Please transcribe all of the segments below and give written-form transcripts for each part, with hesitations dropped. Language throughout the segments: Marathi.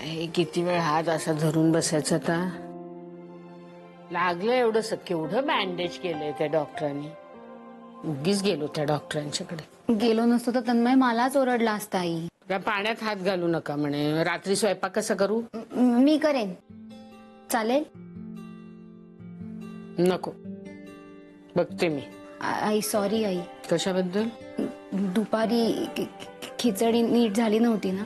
काय किती वेळ हात असा धरून बसायचा आता. लागलं एवढं केवढं बँडेज केलंय त्या डॉक्टरांनी. उगीच गेलो त्या डॉक्टरांच्याकडे. गेलो नसतो तर तन्मय मलाच ओरडला असता आई. त्या पाण्यात हात घालू नका म्हणे. रात्री स्वयंपाक कसा करू? मी करेन, चालेल? नको, बघते मी. आई सॉरी आई. कशाबद्दल? दुपारी खिचडी नीट झाली नव्हती ना.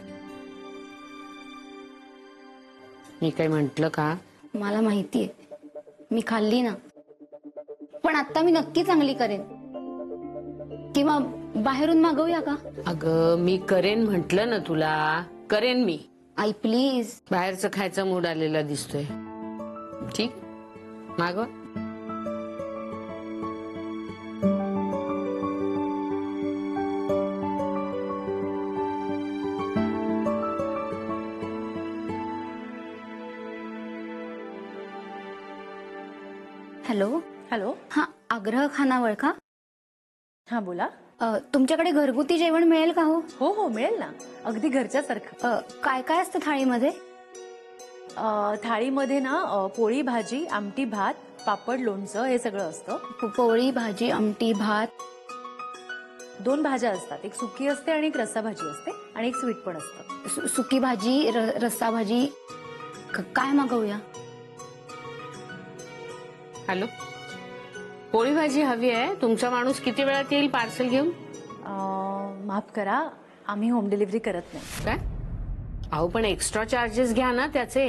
मी काही म्हंटल का? मला माहितीये, मी खाल्ली ना. पण आता मी नक्की चांगली करेन. किंवा बाहेरून मागवूया का? अगं मी करेन म्हंटल ना तुला. करेन मी. आई प्लीज. बाहेरचं खायचा मूड आलेला दिसतोय. ठीक, मागवा. हॅलो. हॅलो. हा, आग्रह खानावळ का? हा बोला. तुमच्याकडे घरगुती जेवण मिळेल का हो? हो हो मिळेल ना, अगदी घरच्यासारखं. काय काय असतं थाळीमध्ये? थाळीमध्ये ना पोळी भाजी आमटी भात पापड लोणचं हे सगळं असतं. पोळी भाजी आमटी भात. 2 भाज्या असतात, एक सुकी असते आणि एक रस्सा भाजी असते आणि एक स्वीट पण असतं. सुकी भाजी रस्सा भाजी. काय मागवूया? हॅलो, पोळी भाजी हवी आहे. तुमचा माणूस किती वेळात येईल पार्सल घेऊन? माफ करा, आम्ही होम डिलिव्हरी करत नाही. काय? अहो पण एक्स्ट्रा चार्जेस घ्या ना त्याचे.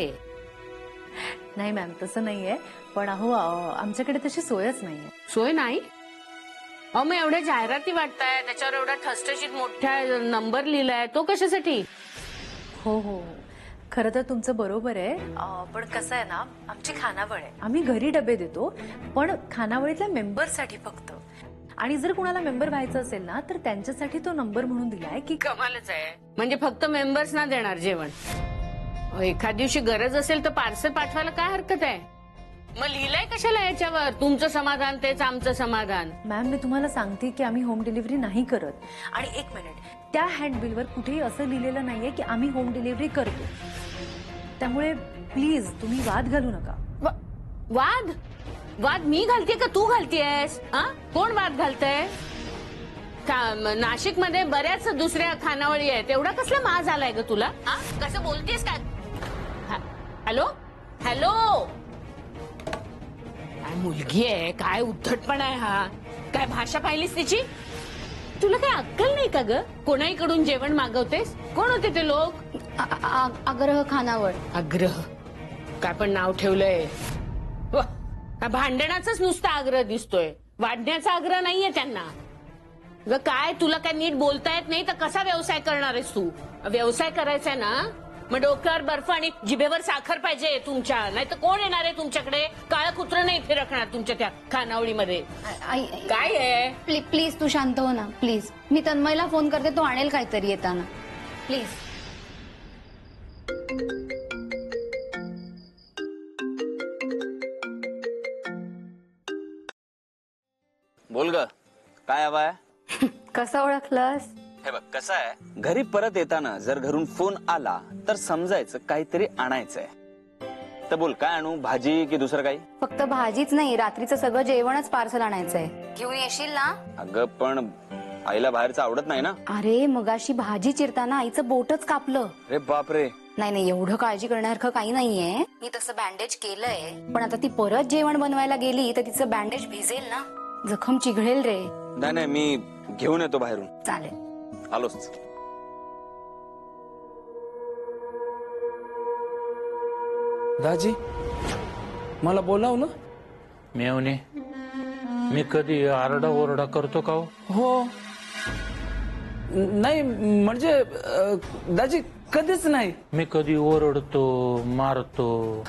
नाही मॅम, तसं नाहीये. पण अहो आमच्याकडे तशी सोयच नाहीये. सोय नाही? अहो मग एवढ्या जाहिराती वाटताय, त्याच्यावर एवढा ठसठशीत मोठा नंबर लिहिलाय, तो कशासाठी? हो हो, खरं तर तुमचं बरोबर आहे. पण कसं आहे ना, आमची खानावळ आहे. आम्ही घरी डबे देतो, पण खानावळीतल्या मेंबरसाठी फक्त. आणि जर कुणाला मेंबर व्हायचं असेल ना, तर त्यांच्यासाठी तो नंबर म्हणून दिलाय की. कमालच आहे. म्हणजे फक्त मेंबर्स ना देणार जेवण? एखाद दिवशी गरज असेल तर पार्सल पाठवायला काय हरकत आहे? मग लिहिलंय कशाला याच्यावर? तुमचं समाधान तेच आमचं समाधान. मॅम मी तुम्हाला सांगते की आम्ही होम डिलिव्हरी नाही करत. आणि एक मिनिट, त्या हँडबिलवर कुठेही असं लिहिलेलं नाहीये की आम्ही होम डिलिव्हरी करतो. त्यामुळे प्लीज तुम्ही वाद घालू नका. वाद? वाद मी घालते का तू घालतेस? कोण वाद घालतय? नाशिक मध्ये बऱ्याच दुसऱ्या खानावळी आहेत, एवढा कसला माज आलाय ग तुला? कसं बोलतेस का? हॅलो हॅलो, काय मुलगी आहे, काय उद्धटपणा आहे हा? काय भाषा पाहिलीस तिची? तुला काय अक्कल नाही का ग? कोणाहीकडून जेवण मागवतेस? कोण होते ते लोक? आग्रह खानावळ. आग्रह? काय पण नाव ठेवलंय. भांडणाचाच नुसता आग्रह दिसतोय, वाढण्याचा आग्रह नाहीये त्यांना. ग काय तुला काय नीट बोलता येत नाही तर कसा व्यवसाय करणार आहेस तू? व्यवसाय करायचाय ना, मग डोक्यावर बर्फ आणि जिभेवर साखर पाहिजे तुमच्या. नाही तर कोण येणार आहे तुमच्याकडे? काळं कुत्रं नाही फिरकणार तुमच्या त्या खानावळीमध्ये. काय आहे? प्लीज तू शांत हो ना प्लीज. मी तन्मयला फोन करते, तो आणेल काहीतरी येताना. प्लीज. बोल ग, काय हवाय? कसं ओळखलंस? हे बघ कसं आहे, घरी परत येताना जर घरून फोन आला तर समजायचं काहीतरी आणायचंय. तर बोल, काय आणू? भाजी की दुसरं काही? फक्त भाजीच नाही, रात्रीचं सगळं जेवणच पार्सल आणायचंय. घेऊन येशील ना? अगं पण आईला बाहेरचं आवडत नाही ना. अरे मगाशी भाजी चिरताना आईचं बोटच कापलं. अरे बापरे. नाही एवढं काळजी करण्यासारखं काही नाहीये. मी तसं बँडेज केलंय, पण आता ती परत जेवण बनवायला गेली तर तिचं बँडेज भिजेल ना, जखम चिघळेल रे. नाही मी घेऊन येतो बाहेरून. चालेल. आलोच. दाजी, मला बोलाव ना. मेवणे, मी कधी आरडा ओरडा करतो का? हो. नाही म्हणजे दाजी कधीच नाही. मी कधी ओरडतो मारतो?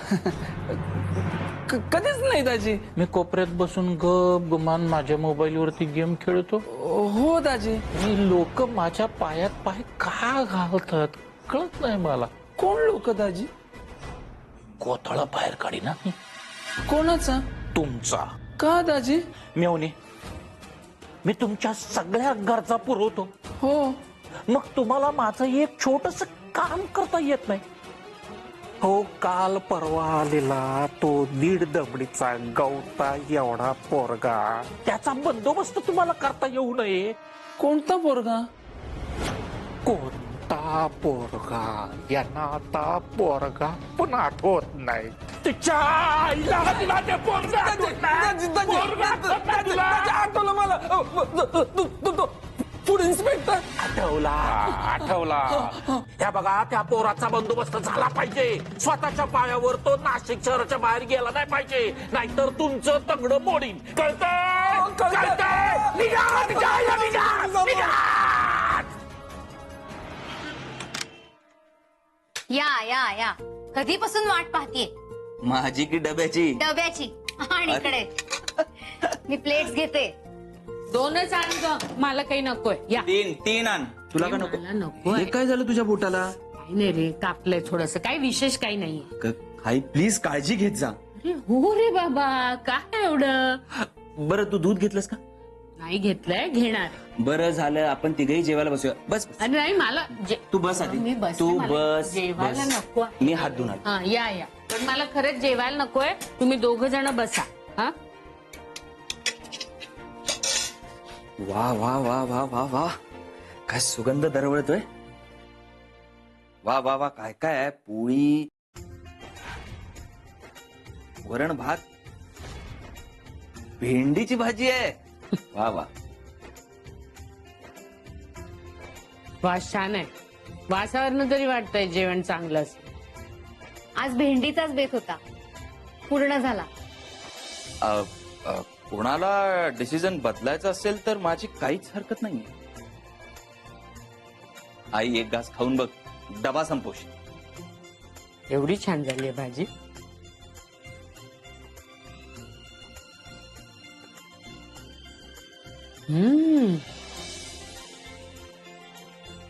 कधीच नाही दाजी. मी कोपऱ्यात बसून गप गुमान माझ्या मोबाईल वरती गेम खेळतो. हो दाजी. मी लोक माझ्या पायात पाय का घालतात कळत नाही मला. कोण लोक दाजी? कोथळा बाहेर काढी ना. कोणाचा? तुमचा. का दाजी? मेवणे, मी तुमच्या सगळ्या गरजा पुरवतो. हो. मग तुम्हाला माझं एक छोटस काम करता येत नाही? हो काल परवा आलेला तो 1.5 दमडीचा गवता एवढा पोरगा, त्याचा बंदोबस्त तुम्हाला करता येऊ नये. कोणता पोरगा? कोणता पोरगा? यांना आता पोरगा पण आठवत नाही. तिच्या आईला तिला ते पोरगा आठवत नाही. पोरगा आठवत नाही तुला? आठवलं मला. Food inspector. आठवला. या बघा, त्या पोराचा बंदोबस्त झाला पाहिजे. स्वतःच्या पायावर तो नाशिक शहराच्या बाहेर गेला नाही पाहिजे, नाहीतर तुमचं तंगड मोडीन. कळतंय? कळतंय? निघा, निघा, निघा, निघा. या कधीपासून वाट पाहतीये माझी की डब्याची? डब्याची. आणि इकडे मी प्लेट्स घेते. 2च आण ग, मला काही नकोय. या. 3 आण. तुला का नको? मला नकोय. काय झालं तुझ्या बोटाला? काही नाही रे, कापलंय थोडस, काही विशेष काही नाहीये. आई प्लीज काळजी घेत जा. अरे हो रे बाबा, काय एवढं? बरं तू दूध घेतलंस का? नाही घेतलंय, घेणार. बरं झालं, आपण तिघही जेवायला बसूया. बस अरे नाही, मला तू बस आधी. मी बसते, तू मला बस जेवायला बस. नको. मी हात धुणार. हा या पण मला खरंच जेवायला नकोय. तुम्ही 2 जण बसा. हा वा वा वा वा वा वा, काय सुगंध दरवळतोय. वा वा वा, काय काय आहे? पोळी, वरण भात, भेंडीची भाजी आहे. वा वा. वास छान आहे. वासावरनं तरी वाटतंय जेवण चांगलं असेल. आज भेंडीचाच बेत होता, पूर्ण झाला. कोणाला डिसिजन बदलायचा असेल तर माझी काहीच हरकत नाहीये. आई, एक घास खाऊन बघ, डबा संपोश. एवढी छान झाली आहे भाजी.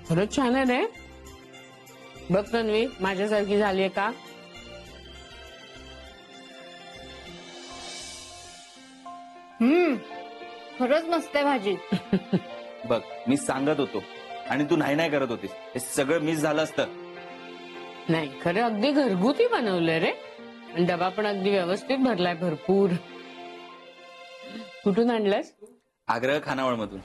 खरंच छान आहे रे. बघ तन्वी, माझ्यासारखी झालीये का? खरंच मस्त आहे भाजी. बघ, मी सांगत होतो आणि तू नाही नाही करत होतीस. हे सगळं मिस झालं असतं. नाही, खरं अगदी घरगुती बनवलंय रे. आणि डबा पण अगदी व्यवस्थित भरलाय, भरपूर. कुठून आणलंस? आग्रह खानावळ मधून.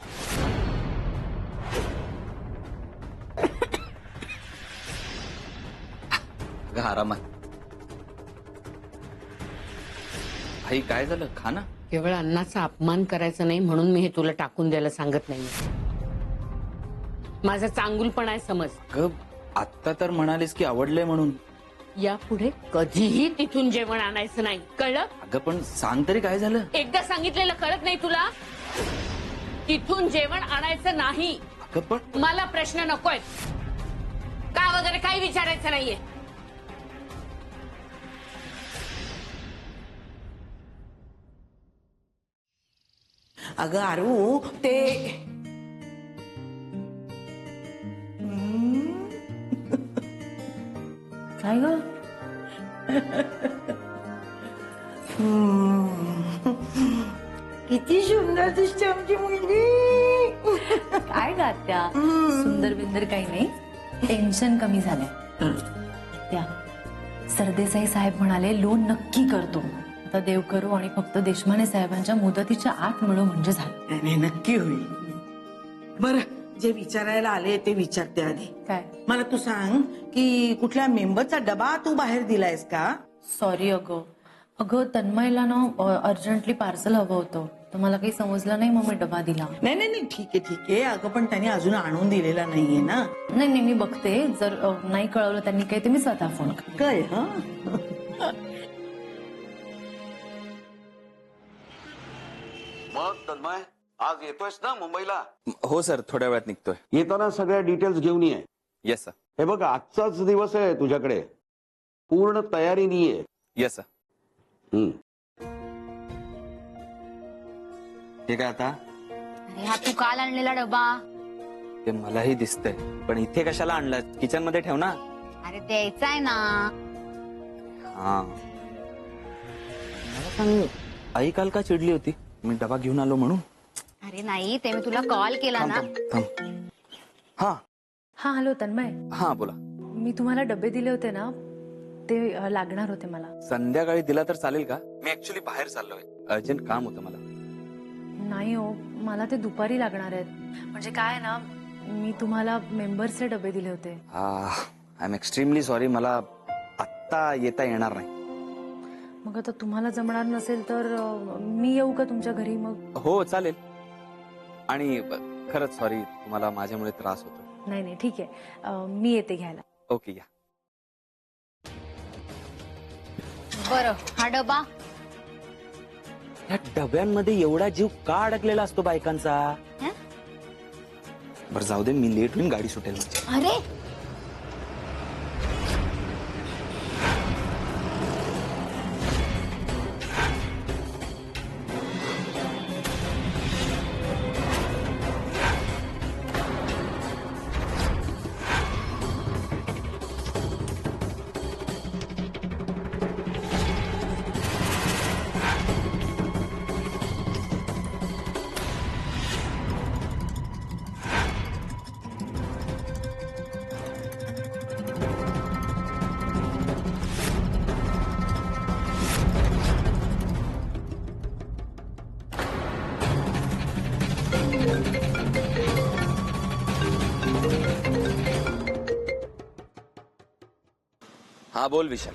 आरामात. आई, काय झालं? खा ना. केवळ अन्नाचा अपमान करायचा नाही म्हणून मी हे तुला टाकून द्यायला सांगत नाही. माझा चांगुलपणा आहे, समज. आता तर म्हणालीस की आवडलंय म्हणून. यापुढे कधीही तिथून जेवण आणायचं नाही, कळलं? अगं पण सांग तरी, काय झालं? एकदा सांगितलेलं कळत नाही तुला? तिथून जेवण आणायचं नाही. अगं पण मला प्रश्न नकोय. का वगैरे काही विचारायचं नाहीये. अगं आरू, ते काय ग? किती सुंदर दिसते आमची मुलगी. काय गात्या? सुंदर बिंदर काही नाही, टेन्शन कमी झालंय. त्या सरदेसाई साहेब म्हणाले लोन नक्की करतो. आता देव करू आणि फक्त देशमाने साहेबांच्या मुदतीच्या आत मिळू म्हणजे झालं. आणि नक्की होईल. बर, जे विचारायला आले ते विचारते आधी. काय? मला तू सांग की कुठल्या मेंबरचा डबा तू बाहेर दिलायस का? सॉरी अगं तन्मयला ना अर्जंटली पार्सल हवं होतं, तर मला काही समजलं नाही, मग मी डबा दिला. नाही नाही नाही, ठीक आहे. अगं पण त्याने अजून आणून दिलेला नाहीये ना. नाही मी बघते, जर नाही कळवलं त्यांनी काही ते मी स्वतः फोन करते. काय? हा, मग तन्मय, आज येतोयस ना मुंबईला? हो सर, थोड्या वेळात निघतोय. येताना सगळ्या डिटेल्स घेऊन ये. Yes sir. हे बघ, आजचाच दिवस आहे तुझ्याकडे, पूर्ण तयारीने ये. Yes sir. हे काय आता? अरे हा तू काल आणलेला डबा. ते मलाही दिसतंय, पण इथे कशाला आणलं? किचन मध्ये ठेव ना. अरे द्यायचा आहे ना. हा, मला सांग, आई काल का चिडली होती मी डबा घेऊन आलो म्हणून? अरे नाही, ते मी तुला कॉल केला ना. हा हा हॅलो तन्मय, हा, बोला. मी तुम्हाला डबे दिले होते ना, ते लागणार होते मला. संध्याकाळी दिला तर चालेल का? मी ऍक्च्युली बाहेर चाललोय, अर्जंट काम होतं मला. नाही हो, मला ते दुपारी लागणार आहेत. म्हणजे काय ना, मी तुम्हाला मेंबर्सचे डबे दिले होते. आय एम एक्स्ट्रीमली सॉरी, मला आत्ता येता येणार नाही. मग आता तुम्हाला जमणार नसेल तर मी येऊ का तुमच्या घरी मग? हो चालेल. आणि खरंच सॉरी, तुम्हाला माझ्यामुळे त्रास होतो. नाही नाही, ठीक आहे, मी येते घ्यायला. ओके या. बरं, हा डबा. या डब्यांमध्ये एवढा जीव का अडकलेला असतो बायकांचा? हं? बरं जाऊ दे, मी लेट होईन, गाडी सुटेल म्हणजे. अरे हा बोल विशाल,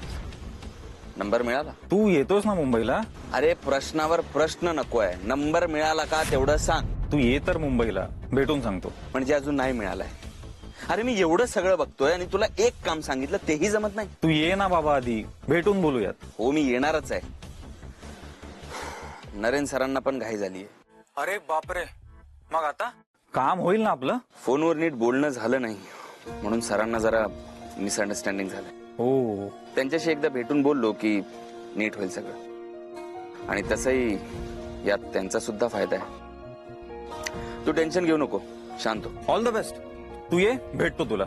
नंबर मिळाला? तू येतोस ना मुंबईला? अरे प्रश्नावर प्रश्न नकोय, नंबर मिळाला का तेवढं सांग. तू ये तर मुंबईला, भेटून सांगतो. म्हणजे अजून नाही मिळालाय. अरे मी एवढं सगळं बघतोय आणि तुला एक काम सांगितलं तेही जमत नाही. तू ये ना बाबा, आधी भेटून बोलूयात. हो मी येणारच आहे. नरेन सरांना पण घाई झालीय. अरे बापरे, मग आता काम होईल ना आपलं? फोनवर नीट बोलणं झालं नाही म्हणून सरांना जरा मिसअंडरस्टँडिंग झालं. हो, त्यांच्याशी एकदा भेटून बोललो की नीट होईल सगळं. आणि तसंही यात त्यांचा सुद्धा फायदा आहे. तू टेन्शन घेऊ नको, शांत हो. All the best. तू ये, भेटतो तुला.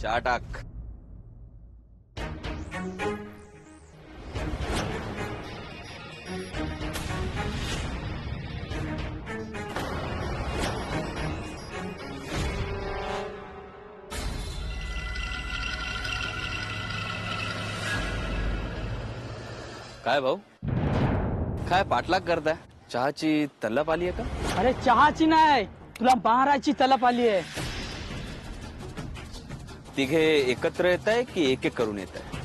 चहा टाक. काय भाऊ, काय पाठलाग करताय? चहाची तल्लप आली आहे का? अरे चहाची नाही, तुला महाराजची तलप आली आहे. तिघे एकत्र येत आहे की एक एक करून येत आहे?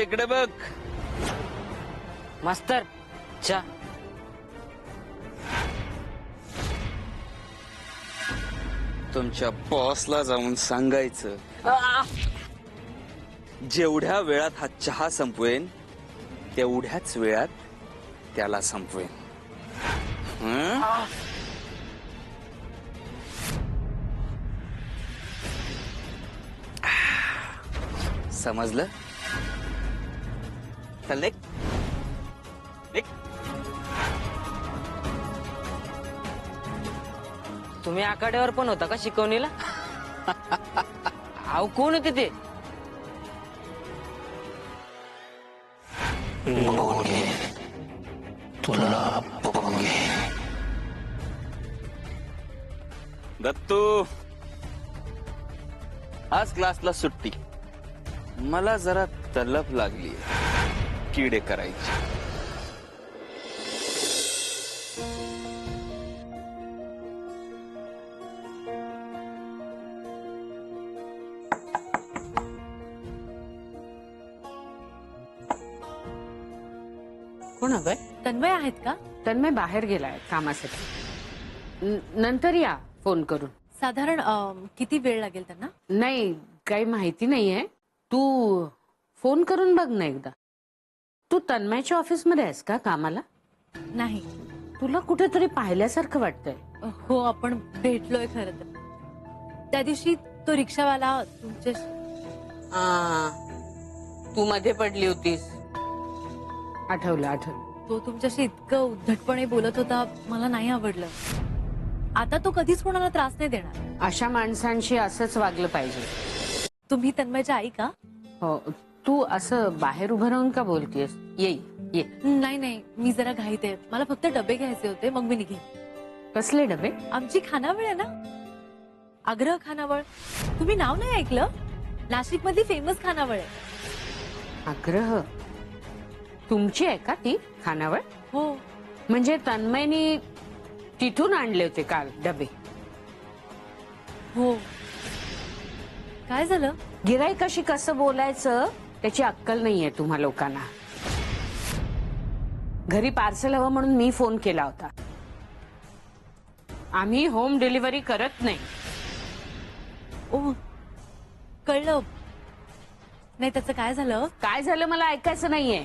इकडे बघ. मास्तर चहा. तुमच्या बॉसला जाऊन सांगायचं, जेवढ्या वेळात हा चहा संपवेन तेवढ्याच वेळात त्याला संपवेन. समजलं? चल निघ. निघ. तुम्ही आखाड्यावर पण होता का शिकवणीला? अहो कोण होते ते? दत्तू, आज क्लासला सुट्टी. मला जरा तलफ लागली किडे करायची. कोण हवंय? तन्मय आहेत का? तन्मय बाहेर गेलाय कामासाठी. नंतर या फोन करून. साधारण किती वेळ लागेल त्यांना? नाही काही माहिती नाहीये. तू फोन करून बघ ना एकदा. तू तन्मयच्या ऑफिसमध्ये आहेस का कामाला? नाही. तुला कुठेतरी पाहिल्यासारखं वाटतंय. हो, आपण भेटलोय खरं तर. त्या दिवशी तो रिक्षावाला तुमच्याशी. तू मध्ये पडली होतीस. आठवलं. तो तुमच्याशी इतकं उद्धटपणे बोलत होता, मला नाही आवडलं. आता तो कधीच कोणाला त्रास नाही देणार. अशा माणसांशी असंच वागलं पाहिजे. तुम्ही तन्मयच्या आई का? हो. तू असं बाहेर उभं राहून का बोलतेस? ये. नाही, मी जरा घाईत आहे. मला फक्त डबे घ्यायचे होते, मग मी निघेन. कसले डबे? आमची खानावळ आहे ना, आग्रह खानावळ. तुम्ही नाव नाही ऐकलं? नाशिक मधली फेमस खानावळ आहे. आग्रह तुमची आहे का ती खानावळ? हो. म्हणजे तन्मयनी तिथून आणले होते काल डबे? हो. काय झालं? गिराईकाशी कसं बोलायचं त्याची अक्कल नाहीये तुम्हा लोकांना. घरी पार्सल हवं म्हणून मी फोन केला होता. आम्ही होम डिलिव्हरी करत नाही. ओ, कळलं. नाही, त्याचं काय झालं? काय झालं मला ऐकायचं नाहीये.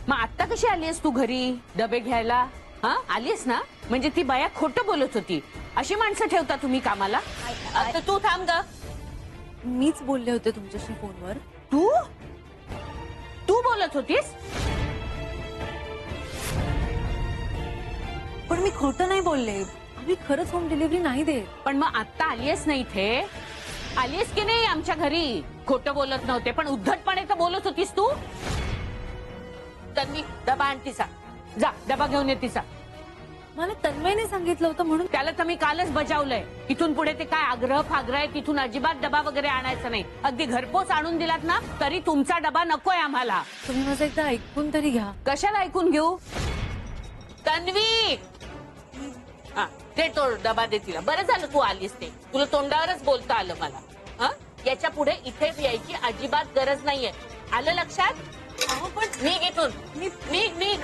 मग आता कशी आलीस तू घरी डबे घ्यायला? आलीस ना, म्हणजे ती बाया खोटं बोलत होती. अशी माणसं ठेवता तुम्ही कामाला? आता तू थांब ग. मीच बोलले होते तुमच्याशी फोनवर. तू बोलत होतीस? पण मी खोटं नाही बोलले. आम्ही खरंच होम डिलिव्हरी नाही देत. पण मग आता आलीयस ना इथे? आलीयस की नाही आमच्या घरी? खोटं बोलत नव्हते पण उद्धटपणे तर बोलत होतीस तू. तर मी डबा आण तिचा. जा डबा घेऊन ये तिचा. मला तन्मयने सांगितलं होतं म्हणून. त्याला तर मी कालच बजावलंय. इथून पुढे ते काय आग्रह फाग्रह आहे तिथून अजिबात डबा वगैरे आणायचा नाही. अगदी घरपोच आणून दिलात ना तरी तुमचा डबा नकोय आम्हाला. तुम्ही माझं एकदा ऐकून तरी घ्या. कशाला ऐकून घेऊ? तन्वी, ते तो डबा दे तिला. बरं झालं तू आलीस ते. तुला तोंडावरच बोलता आलं मला. याच्या पुढे इथे यायची अजिबात गरज नाहीये. आलं लक्षात? पण निघ इथून. निघ.